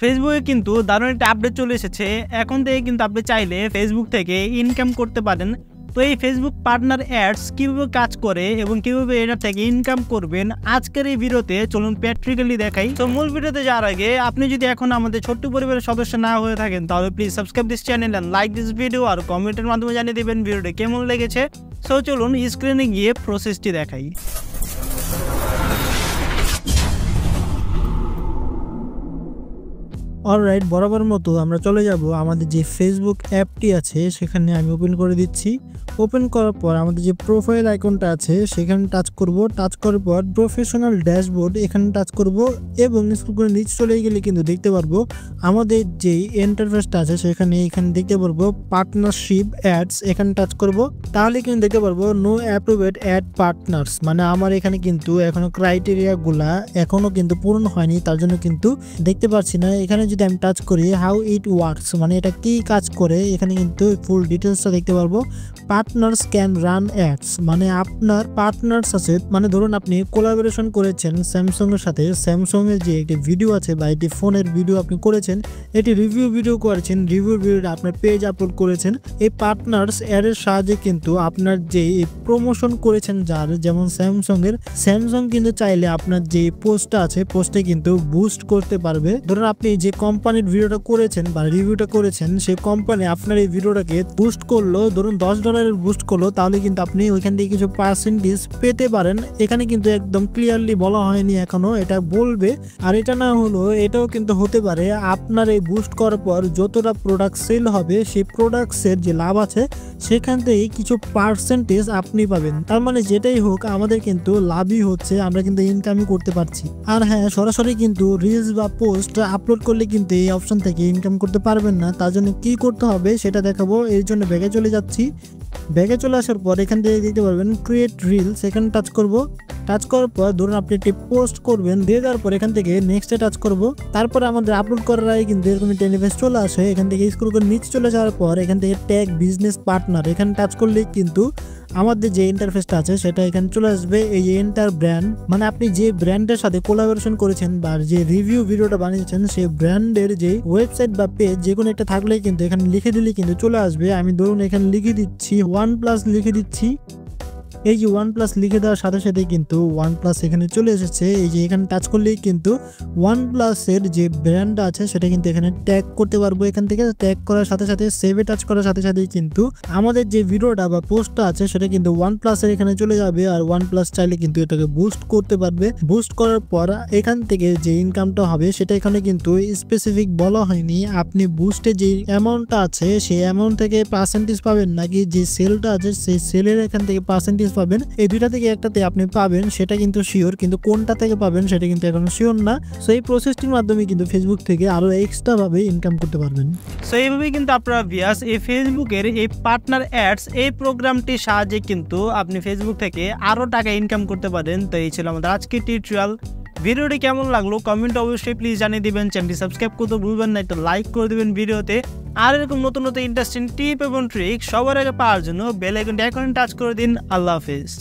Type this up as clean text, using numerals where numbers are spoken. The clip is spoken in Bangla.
ফেসবুকে কিন্তু দারুণ একটা আপডেট চলে এসেছে। এখন থেকে কিন্তু আপনি চাইলে ফেসবুক থেকে ইনকাম করতে পারেন। তো এই ফেসবুক পার্টনার অ্যাডস কীভাবে কাজ করে এবং কীভাবে এটা থেকে ইনকাম করবেন আজকের এই ভিডিওতে চলুন প্র্যাকটিক্যালি দেখাই। তো মূল ভিডিওতে যাওয়ার আগে আপনি যদি এখন আমাদের ছোট্ট পরিবারের সদস্য না হয়ে থাকেন তাহলে please subscribe this channel and like this video আর কমেন্টের মাধ্যমে জানিয়ে দেবেন ভিডিওটি কেমন লেগেছে। সো চলুন স্ক্রিনে গিয়ে প্রসেসটি দেখাই। অলরাইট, বরাবর মতো আমরা চলে যাব আমাদের যে ফেসবুক অ্যাপটি আছে সেখানে আমি ওপেন করে দিচ্ছি। ওপেন করার পর আমাদের যে প্রোফাইল আইকনটা আছে সেখানে টাচ করব। টাচ করার পর প্রফেশনাল ড্যাশবোর্ড এখানে টাচ করব এবং স্ক্রল করে নিচে চলে গেলে কিন্তু দেখতে পারবো আমাদের যে ইন্টারফেসটা আছে এখানে দেখতে পারবো পার্টনারশিপ অ্যাডস। এখানে টাচ করব, তাহলে কিন্তু দেখতে পারবো নো অ্যাপ্রুভড অ্যাড পার্টনার্স, মানে আমার এখানে কিন্তু এখনো ক্রাইটেরিয়াগুলা এখনো কিন্তু পূরণ হয়নি, তার জন্য কিন্তু দেখতে পাচ্ছি না। এখানে যদি আমি টাচ করি হাউ ইট ওয়ার্কস, মানে এটা কি কাজ করে, এখানে কিন্তু ফুল ডিটেলসটা দেখতে পারবো। পার্টনার্স ক্যান রান অ্যাডস, মানে আপনার পার্টনার্স আছে, মানে ধরুন আপনি কোলাবোরেশন করেছেন স্যামসাং এর সাথে, স্যামসাং এর যে একটি ভিডিও আছে বা একটি ফোনের ভিডিও আপনি করেছেন, এটি রিভিউ ভিডিও করেছেন, রিভিউ ভিডিওটা আপনার পেজ আপলোড করেছেন। এই পার্টনার্স অ্যাডের সাহায্যে কিন্তু আপনার যে প্রমোশন করেছেন যার, যেমন স্যামসাং কিন্তু চাইলে আপনার যে পোস্টটা আছে পোস্টে কিন্তু বুস্ট করতে পারবে। ধরুন আপনি যে কোম্পানির ভিডিওটা করেছেন বা রিভিউটা করেছেন সেই কোম্পানি আপনার এই ভিডিওটাকে বুস্ট করলো, ধরুন $10 বুস্ট করলো, তাহলে কিন্তু আপনি ওইখান থেকে কিছু পার্সেন্টেজ পেতে পারেন। এখানে কিন্তু একদম ক্লিয়ারলি বলা হয়নি এখনো, এটা বলবে। আর এটা না হলো এটাও কিন্তু হতে পারে আপনার এই বুস্ট করার পর যতটা প্রোডাক্ট সেল হবে সেই প্রোডাক্টসের যে লাভ আছে সেখান থেকে কিছু পার্সেন্টেজ আপনি পাবেন। তার মানে যেটাই হোক আমাদের কিন্তু লাভই হচ্ছে, আমরা কিন্তু ইনকামই করতে পারছি। আর হ্যাঁ, সরাসরি কিন্তু রিলস বা পোস্ট আপলোড করলে কিন্তু এই অপশন থেকে ইনকাম করতে পারবেন না। তার জন্য কি করতে হবে সেটা দেখাবো। এর জন্য ব্যাগে চলে যাচ্ছি। ব্যাগে চলে আসার পর এখান থেকে দেখতে পারবেন ক্রিয়েট রিলস, এখানে টাচ করব। টাচ করার পর ধরুন আপনি একটি পোস্ট করবেন, দিয়ে দেওয়ার পর এখান থেকে নেক্সটে টাচ করব। তারপরে আমাদের আপলোড করার আগে কিন্তু এরকম একটা ইন্টারফেস চলে আসে। এখান থেকে স্ক্রল করে নিচে চলে যাওয়ার পর এখান থেকে ট্যাগ বিজনেস পার্টনার, এখানে টাচ করলে কিন্তু আমাদের যে ইন্টারফেসটা আছে সেটা এখানে চলে আসবে। এই যে এন্টার ব্র্যান্ড, মানে আপনি যে ব্র্যান্ডের সাথে কোলাবোরেশন করেছেন বা যে রিভিউ ভিডিওটা বানিয়েছেন সেই ব্র্যান্ডের যে ওয়েবসাইট বা পেজ যে কোনো একটা থাকলে কিন্তু এখানে লিখে দিলে কিন্তু চলে আসবে। আমি ধরুন এখানে লিখে দিচ্ছি OnePlus লিখে দিচ্ছি। এই যে OnePlus লিখে দেওয়ার সাথে সাথে কিন্তু OnePlus এখানে চলে এসেছে। এই যে এখানে টাচ করলেই কিন্তু OnePlus এর যে ব্র্যান্ড আছে সেটা কিন্তু এখানে ট্যাগ করতে পারবো। এখান থেকে ট্যাগ করার সাথে সাথে সেভে টাচ করার সাথে সাথেই কিন্তু আমাদের যে ভিডিওটা বা পোস্টটা আছে সেটা কিন্তু OnePlus এর এখানে চলে যাবে। আর OnePlus চাইলে কিন্তু এটাকে বুস্ট করতে পারবে। বুস্ট করার পর এখান থেকে যে ইনকামটা হবে সেটা এখানে কিন্তু স্পেসিফিক বলা হয়নি। আপনি বুস্টে যে অ্যামাউন্টটা আছে সেই অ্যামাউন্ট থেকে পার্সেন্টেজ পাবেন নাকি যে সেলটা আছে সেই সেলের এখান থেকে পার্সেন্টেজ পাবেন, এই দুইটা থেকে একটাতে আপনি পাবেন সেটা কিন্তু শিওর, কিন্তু কোনটা থেকে পাবেন সেটা কিন্তু এখন শিওর না। সো এই প্রসেসটির মাধ্যমে কিন্তু ফেসবুক থেকে আরো এক্সট্রা ভাবে ইনকাম করতে পারবেন। সো এইভাবেই কিন্তু আপনারা ভিউয়ার্স এই ফেসবুকের এই পার্টনার অ্যাডস এই প্রোগ্রামটির সাহায্যে কিন্তু আপনি ফেসবুক থেকে আরো টাকা ইনকাম করতে পারেন। তো এই ছিল আমাদের আজকের টিউটোরিয়াল। ভিডিওটি কেমন লাগলো কমেন্ট অবশ্যই প্লিজ জানিয়ে দিবেন। চ্যানেলটি সাবস্ক্রাইব করতে ভুলবেন না, একটা লাইক করে দিবেন ভিডিওতে। আর এরকম নতুন নতুন ইন্টারেস্টিং টিপ এবং ট্রিক সবার আগে পাওয়ার জন্য বেল আইকনটি এখন টাচ করে দিন। আল্লাহ হাফেজ।